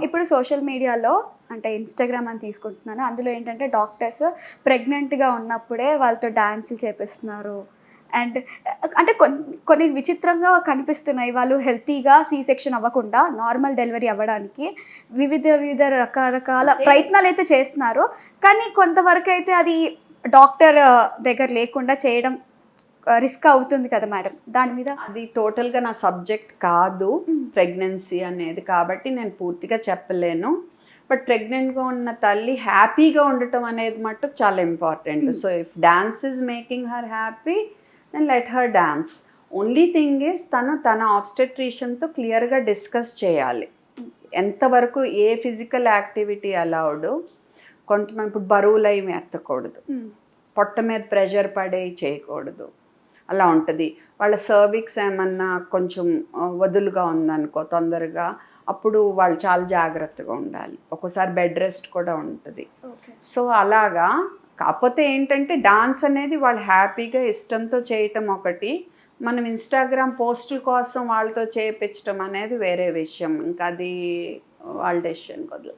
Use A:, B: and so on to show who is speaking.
A: ఇప్పుడు సోషల్ మీడియాలో అంటే ఇన్స్టాగ్రామ్ అని తీసుకుంటున్నాను, అందులో ఏంటంటే డాక్టర్స్ ప్రెగ్నెంట్గా ఉన్నప్పుడే వాళ్ళతో డాన్సులు చేపిస్తున్నారు. అండ్ అంటే కొన్ని విచిత్రంగా కనిపిస్తున్నాయి. వాళ్ళు హెల్తీగా సీ సెక్షన్ అవ్వకుండా నార్మల్ డెలివరీ అవ్వడానికి వివిధ రకరకాల ప్రయత్నాలు అయితే చేస్తున్నారు. కానీ కొంతవరకు అయితే అది డాక్టర్ దగ్గర లేకుండా చేయడం రిస్క్ అవుతుంది కదా మేడం, దాని మీద?
B: అది టోటల్గా నా సబ్జెక్ట్ కాదు ప్రెగ్నెన్సీ అనేది, కాబట్టి నేను పూర్తిగా చెప్పలేను. బట్ ప్రెగ్నెంట్గా ఉన్న తల్లి హ్యాపీగా ఉండటం అనేది మటుకు చాలా important. So if dance is making her happy then let her dance. Only thing is తన ఆబ్స్టెట్రిషియన్తో క్లియర్గా డిస్కస్ చేయాలి ఎంతవరకు ఏ ఫిజికల్ యాక్టివిటీ అలౌడ్. కొంతమంది ఇప్పుడు బరువులు అవి ఎత్తకూడదు, పొట్ట మీద ప్రెషర్ పడే చేయకూడదు, అలా ఉంటుంది. వాళ్ళ సర్విక్స్ ఏమన్నా కొంచెం వదులుగా ఉందనుకో తొందరగా, అప్పుడు వాళ్ళు చాలా జాగ్రత్తగా ఉండాలి. ఒక్కోసారి బెడ్ రెస్ట్ కూడా ఉంటుంది. సో అలాగా. కాకపోతే ఏంటంటే డాన్స్ అనేది వాళ్ళు హ్యాపీగా ఇష్టంతో చేయటం ఒకటి, మనం ఇన్స్టాగ్రామ్ పోస్టుల కోసం వాళ్ళతో చేయించడం అనేది వేరే విషయం. ఇంకా అది వాళ్ళ డెసిషన్ వదిలేదు.